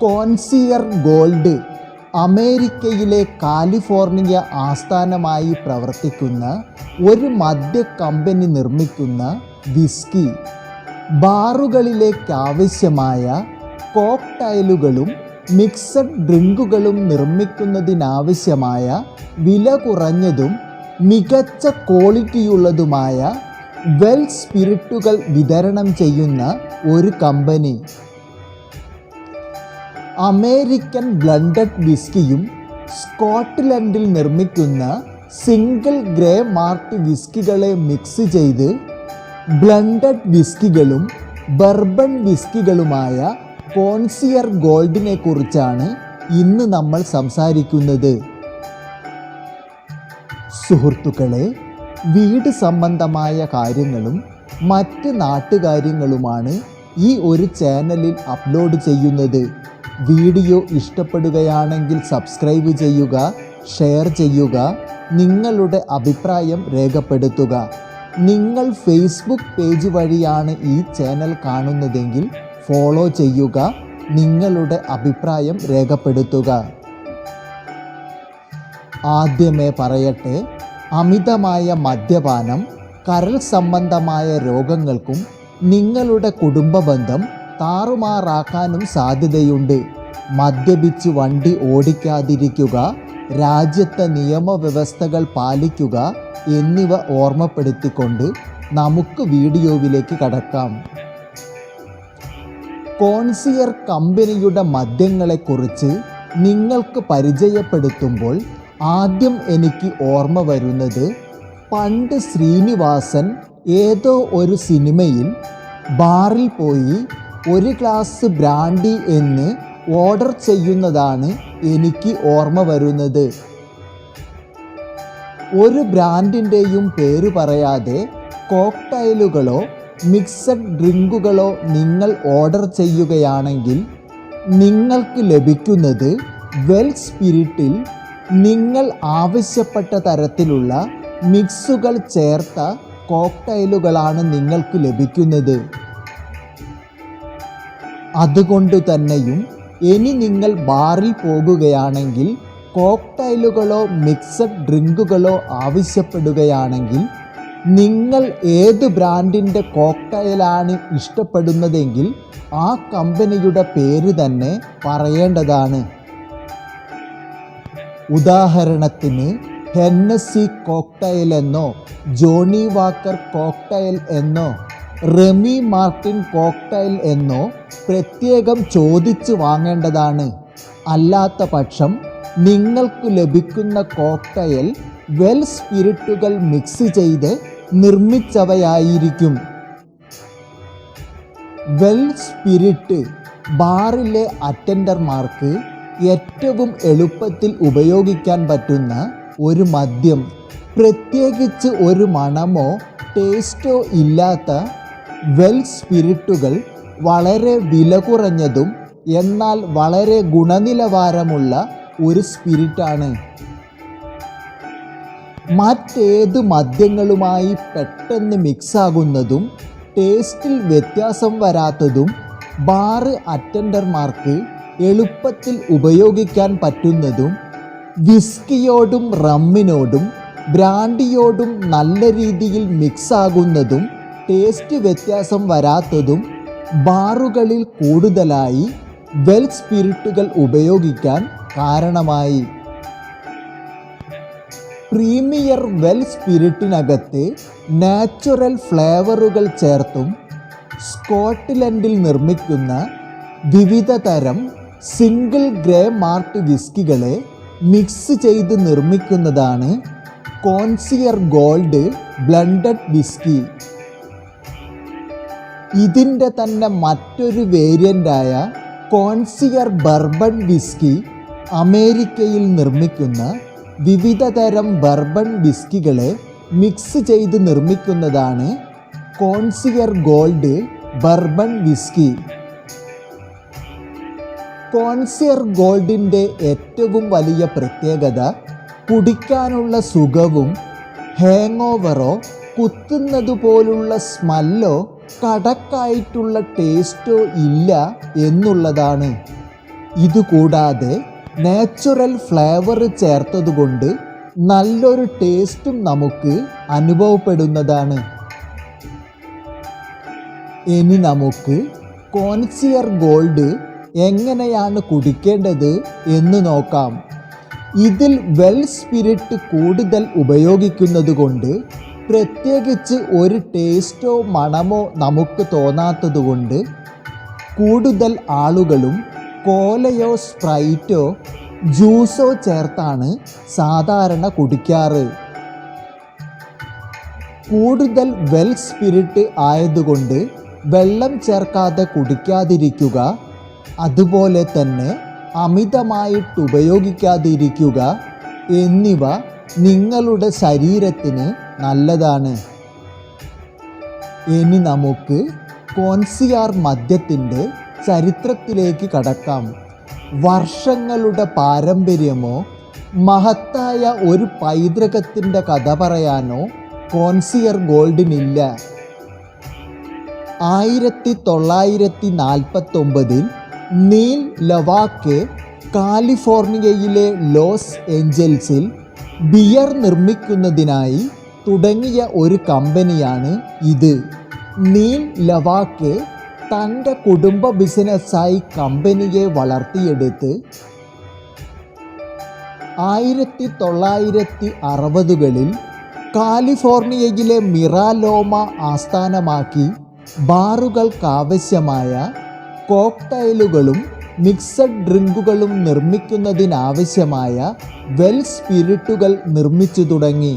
കോൺസിയർ gold അമേരിക്കയിലെ California ആസ്ഥാനമായി പ്രവർത്തിക്കുന്ന ഒരു മദ്യ കമ്പനി നിർമ്മിക്കുന്ന വിസ്കി. ബാറുകളിലേക്കാവശ്യമായ കോക്ടൈലുകളും മിക്സഡ് ഡ്രിങ്കുകളും നിർമ്മിക്കുന്നതിനാവശ്യമായ വില കുറഞ്ഞതും മികച്ച ക്വാളിറ്റിയുള്ളതുമായ വെൽ സ്പിരിറ്റുകൾ വിതരണം ചെയ്യുന്ന ഒരു കമ്പനി. അമേരിക്കൻ ബ്ലെൻഡഡ് വിസ്കിയും സ്കോട്ട്ലൻഡിൽ നിർമ്മിക്കുന്ന സിംഗിൾ ഗ്രേ മാർട്ട് വിസ്കികളെ മിക്സ് ചെയ്ത് ബ്ലെൻഡഡ് വിസ്കികളും ബർബൺ വിസ്കികളുമായ കോൺസിയർ ഗോൾഡിനെ കുറിച്ചാണ് ഇന്ന് നമ്മൾ സംസാരിക്കുന്നത്. സുഹൃത്തുക്കളെ, വീട് സംബന്ധമായ കാര്യങ്ങളും മറ്റ് നാട്ടുകാര്യങ്ങളുമാണ് ഈ ഒരു ചാനലിൽ അപ്ലോഡ് ചെയ്യുന്നത്. വീഡിയോ ഇഷ്ടപ്പെടുകയാണെങ്കിൽ സബ്സ്ക്രൈബ് ചെയ്യുക, ഷെയർ ചെയ്യുക, നിങ്ങളുടെ അഭിപ്രായം രേഖപ്പെടുത്തുക. നിങ്ങൾ ഫേസ്ബുക്ക് പേജ് വഴിയാണ് ഈ ചാനൽ കാണുന്നതെങ്കിൽ ഫോളോ ചെയ്യുക, നിങ്ങളുടെ അഭിപ്രായം രേഖപ്പെടുത്തുക. ആദ്യമേ പറയട്ടെ, അമിതമായ മദ്യപാനം കരൾ സംബന്ധമായ രോഗങ്ങൾക്കും നിങ്ങളുടെ കുടുംബ ബന്ധം താറുമാറാക്കാനും സാധ്യതയുണ്ട്. മദ്യപിച്ച് വണ്ടി ഓടിക്കാതിരിക്കുക, രാജ്യത്തെ നിയമവ്യവസ്ഥകൾ പാലിക്കുക എന്നിവ ഓർമ്മപ്പെടുത്തിക്കൊണ്ട് നമുക്ക് വീഡിയോയിലേക്ക് കടക്കാം. കോൺസിയർ കമ്പനിയുടെ മദ്യങ്ങളെക്കുറിച്ച് നിങ്ങൾക്ക് പരിചയപ്പെടുത്തുമ്പോൾ ആദ്യം എനിക്ക് ഓർമ്മ വരുന്നത്, പണ്ട് ശ്രീനിവാസൻ ഏതോ ഒരു സിനിമയിൽ ബാറിൽ പോയി ഒരു ഗ്ലാസ് ബ്രാൻഡി എന്ന് ഓർഡർ ചെയ്യുന്നതാണ് എനിക്ക് ഓർമ്മ വരുന്നത്. ഒരു ബ്രാൻഡിൻ്റെയും പേര് പറയാതെ കോക്ടൈലുകളോ മിക്സഡ് ഡ്രിങ്കുകളോ നിങ്ങൾ ഓർഡർ ചെയ്യുകയാണെങ്കിൽ നിങ്ങൾക്ക് ലഭിക്കുന്നത് വെൽ സ്പിരിറ്റിൽ നിങ്ങൾ ആവശ്യപ്പെട്ട തരത്തിലുള്ള മിക്സുകൾ ചേർത്ത കോക്ടൈലുകളാണ് നിങ്ങൾക്ക് ലഭിക്കുന്നത്. അതുകൊണ്ട് തന്നെയും ഇനി നിങ്ങൾ ബാറിൽ പോകുകയാണെങ്കിൽ കോക്ടൈലുകളോ മിക്സഡ് ഡ്രിങ്കുകളോ ആവശ്യപ്പെടുകയാണെങ്കിൽ നിങ്ങൾ ഏത് ബ്രാൻഡിൻ്റെ കോക്ടൈലാണ് ഇഷ്ടപ്പെടുന്നതെങ്കിൽ ആ കമ്പനിയുടെ പേര് തന്നെ പറയേണ്ടതാണ്. ഉദാഹരണത്തിന് ഹെന്നസി കോക്ടൈൽ എന്നോ ജോണി വാക്കർ കോക്ടൈൽ എന്നോ റെമി മാർട്ടിൻ കോക്ടൈൽ എന്നോ പ്രത്യേകം ചോദിച്ച് വാങ്ങേണ്ടതാണ്. അല്ലാത്ത പക്ഷം നിങ്ങൾക്ക് ലഭിക്കുന്ന കോക്ടൈൽ വെൽ സ്പിരിറ്റുകൾ മിക്സ് ചെയ്ത് നിർമ്മിച്ചവയായിരിക്കും. വെൽ സ്പിരിറ്റ് ബാറിലെ അറ്റൻഡർമാർക്ക് ഏറ്റവും എളുപ്പത്തിൽ ഉപയോഗിക്കാൻ പറ്റുന്ന ഒരു മദ്യം. പ്രത്യേകിച്ച് ഒരു മണമോ ടേസ്റ്റോ ഇല്ലാത്ത വെൽ സ്പിരിറ്റുകൾ വളരെ വില കുറഞ്ഞതും എന്നാൽ വളരെ ഗുണനിലവാരമുള്ള ഒരു സ്പിരിറ്റാണ്. മറ്റേത് മദ്യങ്ങളുമായി പെട്ടെന്ന് മിക്സാകുന്നതും ടേസ്റ്റിൽ വ്യത്യാസം വരാത്തതും ബാറ് അറ്റൻഡർമാർക്ക് എളുപ്പത്തിൽ ഉപയോഗിക്കാൻ പറ്റുന്നതും വിസ്കിയോടും റമ്മിനോടും ബ്രാൻഡിയോടും നല്ല രീതിയിൽ മിക്സാകുന്നതും ടേസ്റ്റ് വ്യത്യാസം വരാത്തതും ബാറുകളിൽ കൂടുതലായി വെൽ സ്പിരിറ്റുകൾ ഉപയോഗിക്കാൻ കാരണമായി. പ്രീമിയർ വെൽ സ്പിരിറ്റിനകത്ത് നാച്ചുറൽ ഫ്ലേവറുകൾ ചേർത്തും സ്കോട്ട്ലൻഡിൽ നിർമ്മിക്കുന്ന വിവിധ തരം സിംഗിൾ ഗ്രേ മാർട്ട് വിസ്കികളെ മിക്സ് ചെയ്ത് നിർമ്മിക്കുന്നതാണ് കോൺസിയർ ഗോൾഡ് ബ്ലെൻഡഡ് വിസ്കി. ഇതിൻ്റെ തന്നെ മറ്റൊരു വേരിയൻ്റായ കോൺസിയർ ബർബൺ വിസ്കി അമേരിക്കയിൽ നിർമ്മിക്കുന്ന വിവിധ തരം ബർബൺ വിസ്കികളെ മിക്സ് ചെയ്ത് നിർമ്മിക്കുന്നതാണ് കോൺസിയർ ഗോൾഡ് ബർബൺ വിസ്കി. കോൺസിയർ ഗോൾഡിൻ്റെ ഏറ്റവും വലിയ പ്രത്യേകത കുടിക്കാനുള്ള സുഖവും ഹാങ് ഓവറോ കുത്തുന്നത് പോലുള്ള സ്മെല്ലോ കടക്കായിട്ടുള്ള ടേസ്റ്റോ ഇല്ല എന്നുള്ളതാണ്. ഇതുകൂടാതെ നാച്ചുറൽ ഫ്ലേവർ ചേർത്തതുകൊണ്ട് നല്ലൊരു ടേസ്റ്റും നമുക്ക് അനുഭവപ്പെടുന്നതാണ്. ഇനി നമുക്ക് കോൺസിയർ ഗോൾഡ് എങ്ങനെയാണ് കുടിക്കേണ്ടത് എന്ന് നോക്കാം. ഇതിൽ വെൽ സ്പിരിറ്റ് കൂടുതൽ ഉപയോഗിക്കുന്നത് കൊണ്ട്, പ്രത്യേകിച്ച് ഒരു ടേസ്റ്റോ മണമോ നമുക്ക് തോന്നാത്തതുകൊണ്ട് കൂടുതൽ ആളുകളും കോലയോ സ്പ്രൈറ്റോ ജ്യൂസോ ചേർത്താണ് സാധാരണ കുടിക്കാറ്. കൂടുതൽ വെൽ സ്പിരിറ്റ് ആയതുകൊണ്ട് വെള്ളം ചേർക്കാതെ കുടിക്കാതിരിക്കുക, അതുപോലെ തന്നെ അമിതമായിട്ട് ഉപയോഗിക്കാതിരിക്കുക എന്നിവ നിങ്ങളുടെ ശരീരത്തിന് നല്ലതാണ്. ഇനി നമുക്ക് കോൺസിയാർ മദ്യത്തിൻ്റെ ചരിത്രത്തിലേക്ക് കടക്കാം. വർഷങ്ങളുടെ പാരമ്പര്യമോ മഹത്തായ ഒരു പൈതൃകത്തിൻ്റെ കഥ പറയാനോ കോൺസിയർ ഗോൾഡിനില്ല. 1949 നീൽ ലവാക്കെ കാലിഫോർണിയയിലെ ലോസ് ഏഞ്ചൽസിൽ ബിയർ നിർമ്മിക്കുന്നതിനായി തുടങ്ങിയ ഒരു കമ്പനിയാണ് ഇത്. നീൽ ലവാക്കെ തൻ്റെ കുടുംബ ബിസിനസ്സായി കമ്പനിയെ വളർത്തിയെടുത്ത് 1960കളിൽ കാലിഫോർണിയയിലെ മിറാലോമ ആസ്ഥാനമാക്കി ബാറുകൾക്കാവശ്യമായ കോക്ടെയിലുകളും മിക്സഡ് ഡ്രിങ്കുകളും നിർമ്മിക്കുന്നതിനാവശ്യമായ വെൽ സ്പിരിറ്റുകൾ നിർമ്മിച്ചു തുടങ്ങി.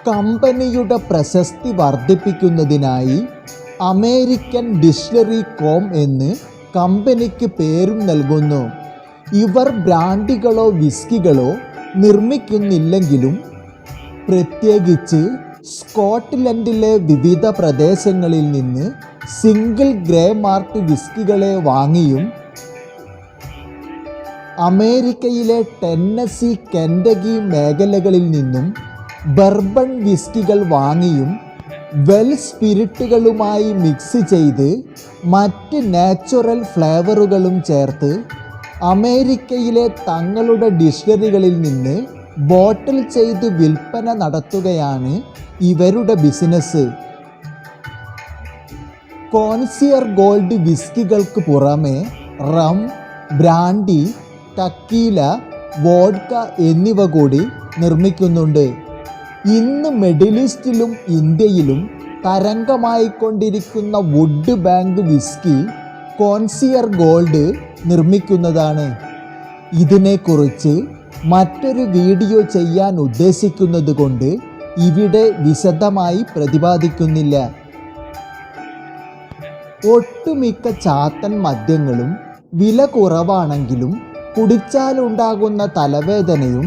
കമ്പനിയുടെ പ്രശസ്തി വർദ്ധിപ്പിക്കുന്നതിനായി അമേരിക്കൻ ഡിസ്റ്റിലറി കോം എന്ന് കമ്പനിക്ക് പേരും നൽകുന്നു. ഇവർ ബ്രാൻഡികളോ വിസ്കികളോ നിർമ്മിക്കുന്നില്ലെങ്കിലും പ്രത്യേകിച്ച് സ്കോട്ട്ലൻഡിലെ വിവിധ പ്രദേശങ്ങളിൽ നിന്ന് സിംഗിൾ ഗ്രേ മാർട്ട് വിസ്കികളെ വാങ്ങിയും അമേരിക്കയിലെ ടെന്നസി, കെൻറ്റക്കി മേഖലകളിൽ നിന്നും ബർബൺ വിസ്കികൾ വാങ്ങിയും വെൽ സ്പിരിറ്റുകളുമായി മിക്സ് ചെയ്ത് മറ്റ് നാച്ചുറൽ ഫ്ലേവറുകളും ചേർത്ത് അമേരിക്കയിലെ തങ്ങളുടെ ഡിസ്റ്റിലറികളിൽ നിന്ന് ബോട്ടിൽ ചെയ്ത് വിൽപ്പന നടത്തുകയാണ് ഇവരുടെ ബിസിനസ്. കോൺസിയർ ഗോൾഡ് വിസ്കികൾക്ക് പുറമെ റം, ബ്രാൻഡി, ടക്കീല, വോഡ്ക എന്നിവ കൂടി നിർമ്മിക്കുന്നുണ്ട്. ഇന്ന് മിഡിൽ ഈസ്റ്റിലും ഇന്ത്യയിലും തരംഗമായിക്കൊണ്ടിരിക്കുന്ന വുഡ് ബാങ്ക് വിസ്കി കോൺസിയർ ഗോൾഡ് നിർമ്മിക്കുന്നതാണ്. ഇതിനെക്കുറിച്ച് മറ്റൊരു വീഡിയോ ചെയ്യാൻ ഉദ്ദേശിക്കുന്നത് കൊണ്ട് ഇവിടെ വിശദമായി പ്രതിപാദിക്കുന്നില്ല. ഒട്ടുമിക്ക ചാത്തൻ മദ്യങ്ങളും വില കുറവാണെങ്കിലും കുടിച്ചാലുണ്ടാകുന്ന തലവേദനയും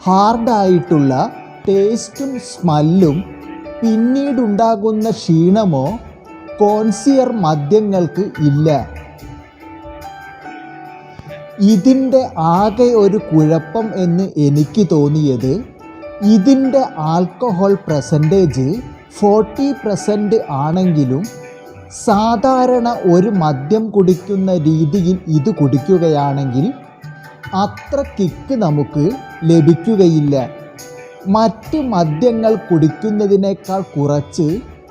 ഹാർഡായിട്ടുള്ള ടേസ്റ്റും സ്മെല്ലും പിന്നീടുണ്ടാകുന്ന ക്ഷീണമോ കോൺസിയർ മദ്യങ്ങൾക്ക് ഇല്ല. ഇതിൻ്റെ ആകെ ഒരു കുഴപ്പം എന്ന് എനിക്ക് തോന്നിയത് ഇതിൻ്റെ ആൽക്കഹോൾ പെർസെൻറ്റേജ് 40% ആണെങ്കിലും സാധാരണ ഒരു മദ്യം കുടിക്കുന്ന രീതിയിൽ ഇത് കുടിക്കുകയാണെങ്കിൽ അത്ര കിക്ക് നമുക്ക് ലഭിക്കുകയില്ല. മറ്റ് മദ്യങ്ങൾ കുടിക്കുന്നതിനേക്കാൾ കുറച്ച്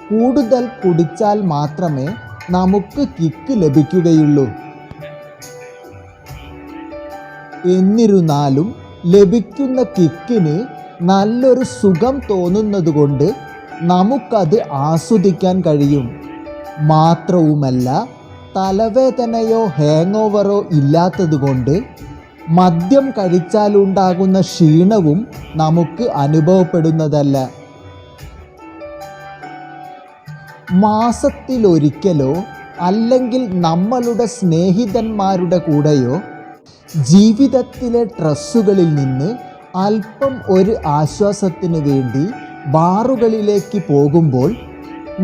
കൂടുതൽ കുടിച്ചാൽ മാത്രമേ നമുക്ക് കിക്ക് ലഭിക്കുകയുള്ളൂ. എന്നിരുന്നാലും ലഭിക്കുന്ന കിക്കിന് നല്ലൊരു സുഖം തോന്നുന്നതുകൊണ്ട് നമുക്കത് ആസ്വദിക്കാൻ കഴിയും. മാത്രവുമല്ല, തലവേദനയോ ഹാങ് ഓവറോ ഇല്ലാത്തതുകൊണ്ട് മദ്യം കഴിച്ചാലുണ്ടാകുന്ന ക്ഷീണവും നമുക്ക് അനുഭവപ്പെടുന്നതല്ല. മാസത്തിലൊരിക്കലോ അല്ലെങ്കിൽ നമ്മളുടെ സ്നേഹിതന്മാരുടെ കൂടെയോ ജീവിതത്തിലെ സ്ട്രെസ്സുകളിൽ നിന്ന് അല്പം ഒരു ആശ്വാസത്തിന് വേണ്ടി ബാറുകളിലേക്ക് പോകുമ്പോൾ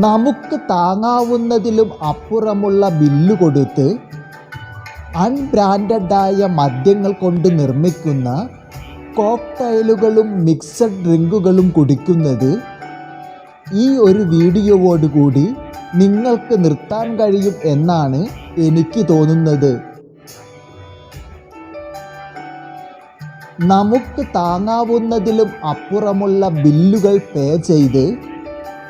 നമുക്ക് താങ്ങാവുന്നതിലും അപ്പുറമുള്ള ബില്ല് കൊടുത്ത് അൺബ്രാൻഡഡായ മദ്യങ്ങൾ കൊണ്ട് നിർമ്മിക്കുന്ന കോക്ടെയിലുകളും മിക്സഡ് ഡ്രിങ്കുകളും കുടിക്കുന്നത് ഈ ഒരു വീഡിയോയോടുകൂടി നിങ്ങൾക്ക് നിർത്താൻ കഴിയും എന്നാണ് എനിക്ക് തോന്നുന്നത്. നമുക്ക് താങ്ങാവുന്നതിലും അപ്പുറമുള്ള ബില്ലുകൾ പേ ചെയ്ത്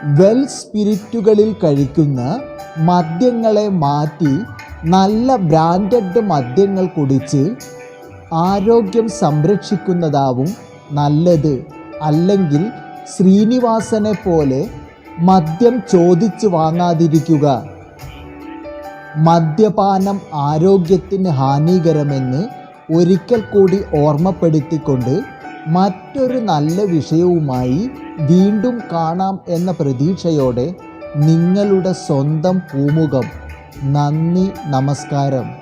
വെൽ സ്പിരിറ്റുകളിൽ കഴിക്കുന്ന മദ്യങ്ങളെ മാറ്റി നല്ല ബ്രാൻഡഡ് മദ്യങ്ങൾ കുടിച്ച് ആരോഗ്യം സംരക്ഷിക്കുന്നതാവും നല്ലത്. അല്ലെങ്കിൽ ശ്രീനിവാസനെ പോലെ മദ്യം ചോദിച്ചു വാങ്ങാതിരിക്കുക. മദ്യപാനം ആരോഗ്യത്തിന് ഹാനികരമെന്ന് ഒരിക്കൽ കൂടി ഓർമ്മപ്പെടുത്തിക്കൊണ്ട് മറ്റൊരു നല്ല വിഷയവുമായി വീണ്ടും കാണാം എന്ന പ്രതീക്ഷയോടെ നിങ്ങളുടെ സ്വന്തം പൂമുഖം. നന്ദി, നമസ്കാരം.